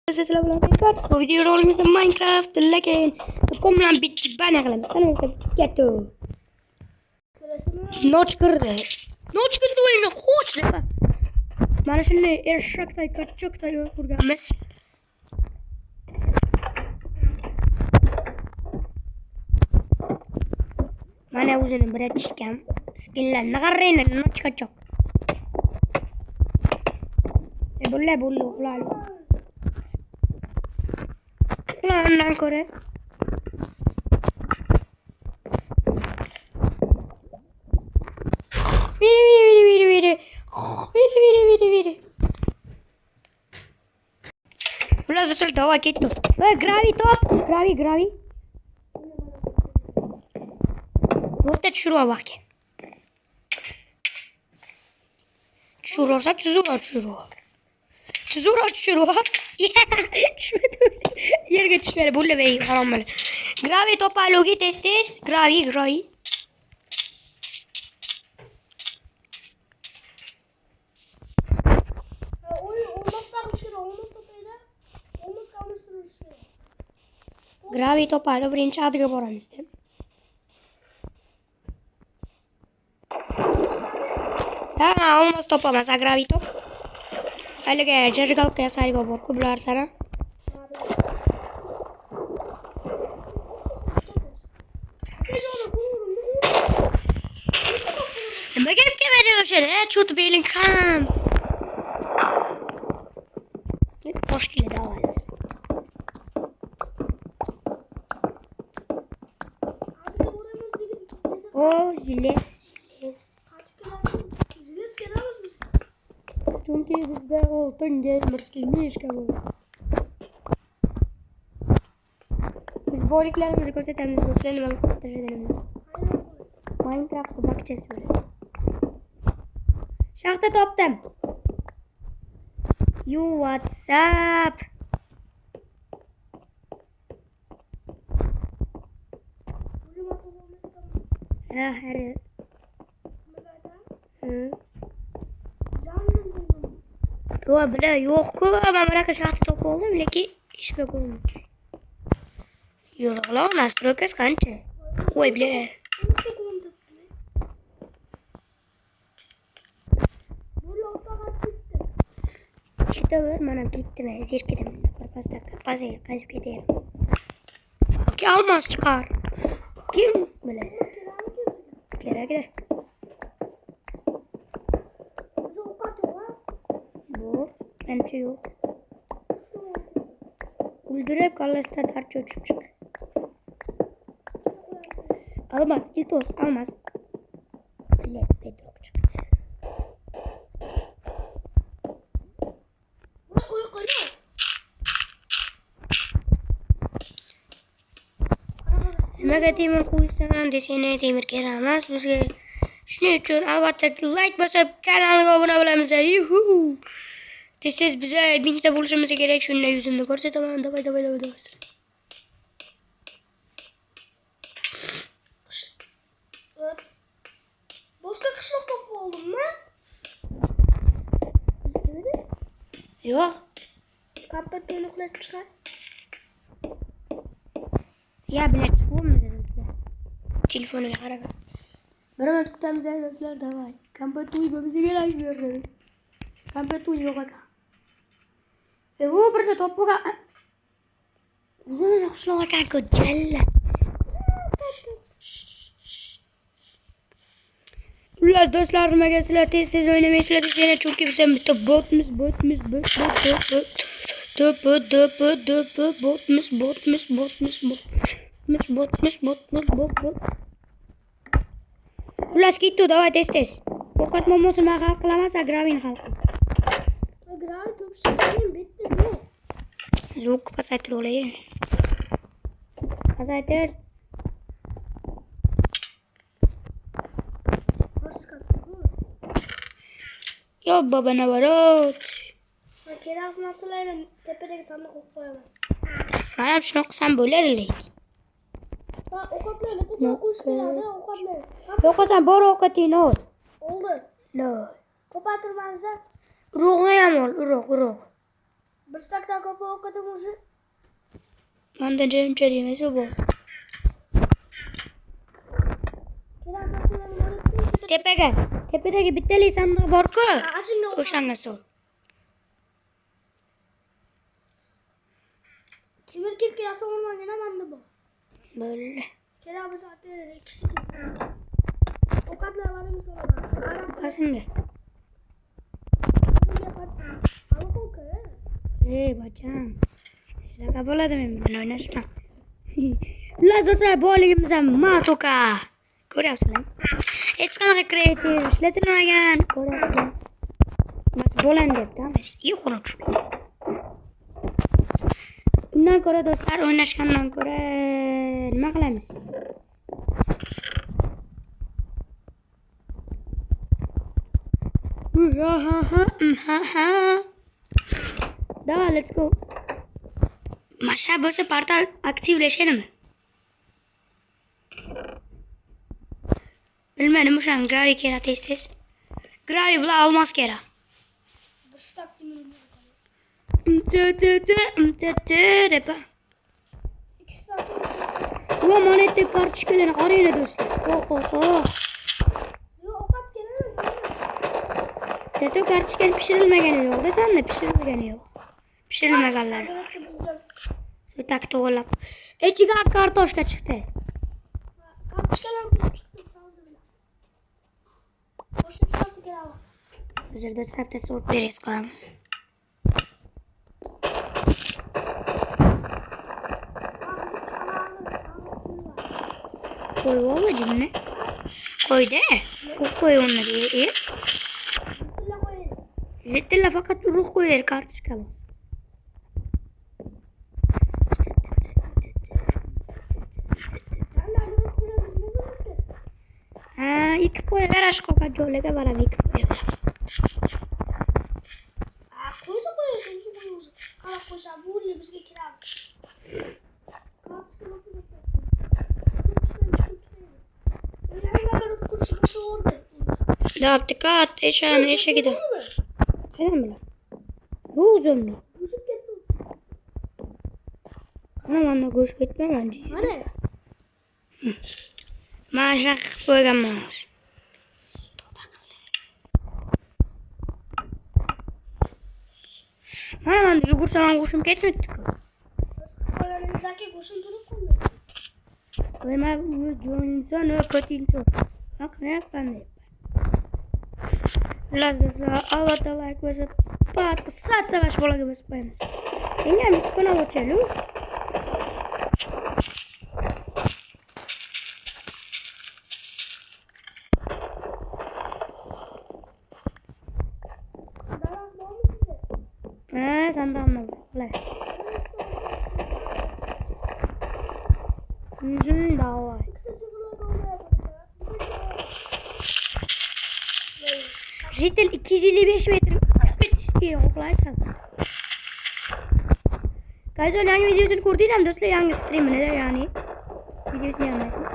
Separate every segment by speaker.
Speaker 1: Bu video rolümüzde Minecraft lekin ko'mlan bitibana qilamiz. Qani bo'lsa ketdi. Nochkirdi. Nochkirdi o'yinga qo'chdi. Mana shunday eshakday kachoqday urganmiz. Mana o'zini bir aytishgan. Skinlarni qarang, nochkachoq. Bulla uxladi. Ulardan ko'ra Viri. Ular zaten dava ketdi. Gravi top. Gravi. O'rta tushirib vaqtga. Tushirsa tushirib. Yerga tushmadi. Bullabey harom bo'la. Gravi topalogi tez. Gravi. Gravi topari birinchi adiga boramiz deb. Olmos topamas gravi top. Haliga jargalka yasayga bor kublar sana. Nima kelib keladi o'sha? Chut beling ham. Bosh keladi avval. Jiles. Çünkü bizde oltan gelmez kabul. Biz boliklerimizi gösterimiz gösterelim ve gösterelim. Minecraft'ta bakacağız böyle. Şahta toptum. You what's up? Her. Yo bile yok ama merak şahta top oldum lekin hiç yok olmuş. Yo'q, nastroykas qancha? Voy bile. Ketaver, mana bitdimi? Zerkidim. Korpasda qazib ketayapman. Okey, almos chiqar. Kim biladi? Kerakdir. Bu ancha yo'q. O'ldirib kallasida tarcha uchib chiq. Almaz, iltos, almaz. Bilet bedroq chiqdi. Nimaga temir qo'ysan desang temir kerak emas bizga. Shuning uchun albatta like bosib kanalga obuna bo'lamiz. Yuhu. Tez biza 1000 ta bo'lishimiz kerak. Shunday yuzimni ko'rsataman. Davay. Boshqa qishloq topib oldimmi? Yo'q. Kapatni uxlatib chiqar. Ya bilet chiqibmiz sizlar. Telefoniga qarang. Biroz tutamiz sizlar davay. Kompot uy bizga kerak berdi. Kompot uy yo'q ekan. Bu birda topuga o'zimiz qishloq ekan-ku jalla. Ular do'stlar nimaga sizlar tez o'ynamaysizlar degani chunki biz ham bitta botmiz. Ular ketdi, davay tez. Ovqat momosini men hal qilaman, Gravin hal qil. Gravi topishim bitti bu. Звук pasaytir olay. Pasaytir. Yo baba navarot. Kerak narsalarni tepadagi sandiqqa qo'yaman. Mana shunaqa qilsam bo'ladi. Ovqatlarni qo'yish kerak, ovqatlar. Yo'qolsam bor ovqatingni ol. Oldi. No. Ko'paytirmamiz. Urug'ni ham ol, urug'.
Speaker 2: Bir kapı o kadar uzun.
Speaker 1: Manda canım çeliyemesi bu. Tepege. Tepedeki biteli sandığı borku. Uşangası ol.
Speaker 2: Timir kirki yasa olman yine bandı bu.
Speaker 1: Böyle.
Speaker 2: Kerabı zaten küçük. O kadar var mı sonra?
Speaker 1: Kasınca.
Speaker 2: Ama koku.
Speaker 1: Bacım. Şuna kabuladım ben oynaşma. La dostlar bu ligimize matuka. Görüyorsun lan. Hiç kanka kreatif. İşletilmegen. Görüyorsun. Mas bolan dep tamam. İyi konuş. Bundan sonra dostlar oynaşkandan sonra nima qilamiz? Давай, let's go. Masha bo'lsa portal aktivlashadimi? Bilmadim, o'shan gravi kerak tez. Gravi bilan olmos kerak. Depa. Bu monetik kartochkalarni qaranglar do'stlar. Seto kartochkani pishirilmagani yo'q desam-da, pishirilmagani yo'q. Pishirilmaganlar. Tak to'g'rilab. Ichiga kartoshka chiqdi. Hozirda sapta so'rib beres qilamiz. Qo'y olmadimi? Qo'ydi. Qo'y uni deydi. Yettilla faqat urug' qo'yar kartoshka bu. İki qo'yaver ashqoqa jo'liga boram ikki qo'yaver.
Speaker 2: Qo'ysa qo'yasan, o'zi. Qarab qo'ysa bu bizga kiradi.
Speaker 1: Dikkat eşe gidiyor. Neden böyle? Bu uzun mu? Anam göz gitme bence.
Speaker 2: Hani?
Speaker 1: Maşak koygamaz. Anam yugursam kuşum geçmedi.
Speaker 2: Koylarınızdaki kuşun durup koyuyor.
Speaker 1: Koyma bu insan ve kötü insan. Bak ne yapan ne. Lazım avata like ve pat sat savaş bola gibi spaymış. İnya mi kona uçelu? Sen de anladın. Olay. Daha var. Jitel 255 metre. Bitki oklaysan. Kayzo yangi videosunu ko'rdinglarmi do'stlar? Yangi streamini yani. Videosini yanmasın.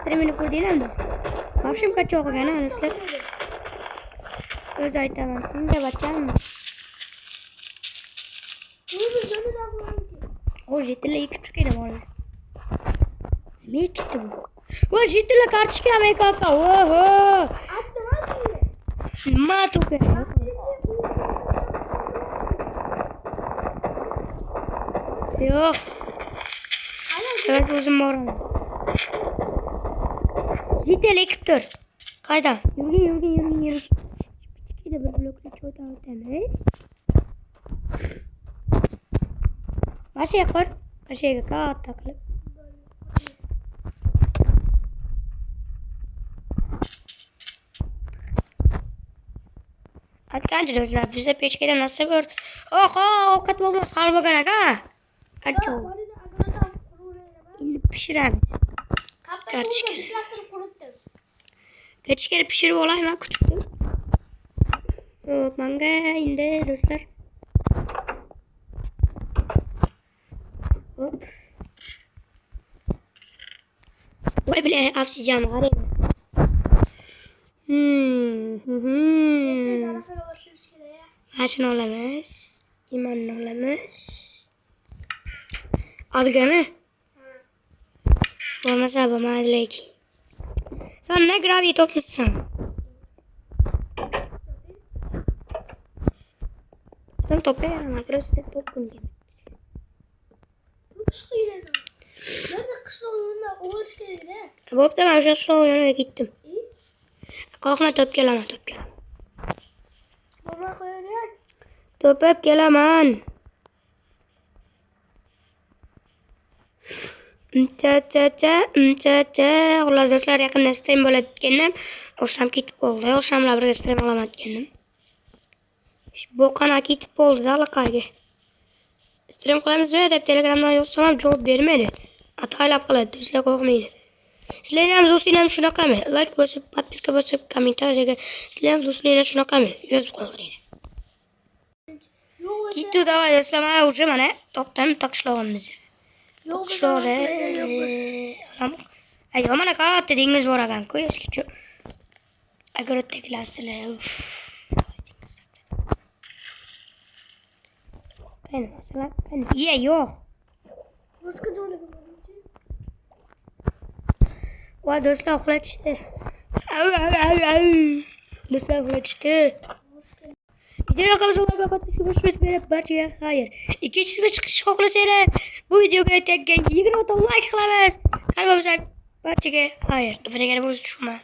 Speaker 1: Streamini ko'rdinglarmi do'stlar? Boshim qachon o'qigan do'stlar? O'z aytaman. Senga bacham. O Jitel 2 çıkıyor valla. Ne çıktı bu? O Jitel karşı mı kaka? Oho. Mato ke. Yok. Evet uzun moran. Jitel ekiptör. Kayda. Yürü. Çıkıyor da bir blokla çoğu dağıtayım. Masih ekor. Masih ekor taklı. Hadi do'stlar, bize pechkada nasib bir. Oho, ovqat bo'lmas, hal bo'lgan aka. Hadi. Endi pishiramiz. Kartoshkani pishirib olayman, kutib. Hop, menga endi do'stlar. Hop. Voy bile obsidian qarang. Mashina olamiz. İmanlı olamaz. Algı mı? Olmasa babam aleyki. Sen ne gravity topmuşsun? Sen toplayamam. Просто topun gibi.
Speaker 2: Kışla yine de. Ben de kışla oyununda uğraş geldi he.
Speaker 1: Bop da ben şu oyuna gittim.
Speaker 2: İyi.
Speaker 1: Kalkma top gelemem top gelemem.
Speaker 2: Baba koyuyor.
Speaker 1: Top hep gelemem. Xullas do'stlar yaqinda stream bo'layotgandim. O'sham ketib qoldi. O'sham bilan birga stream qilamatgandim. Bu qana ketib qoldi allaqayga. Stream qilamizmi deb Telegramdan yozsam ham javob bermaydi. Ataylab qiladi, do'stlar qo'rqmaydi. Sizlarning ham do'stlaringiz shunaqami? Like bosib, podpiska bosib, kommentariyaga sizlarning do'stlaringiz shunaqami? Yozib qoldiringlar.
Speaker 2: Yok
Speaker 1: Gitti davay do'stlar, mana уже mana topdan taqishlayapmiz.
Speaker 2: Yok
Speaker 1: Şöyle. Ay mana katta dengiz bor ekan-ku, eskicha. Agroteklar sizlar. Qani masala, qani. Iya, yo'q.
Speaker 2: Başka joyda
Speaker 1: Va do'stlar uxlatishdi. Do'stlar uxlatishdi. Videoga yoqsa podpiska bosib berib barchaga xayr. Ikkinchisi bir chiqish xohlasanglar, bu videoga tekkan 20 ta like qilamiz. Qani bo'lsa barchaga xayr. Birga bo'lib tushma.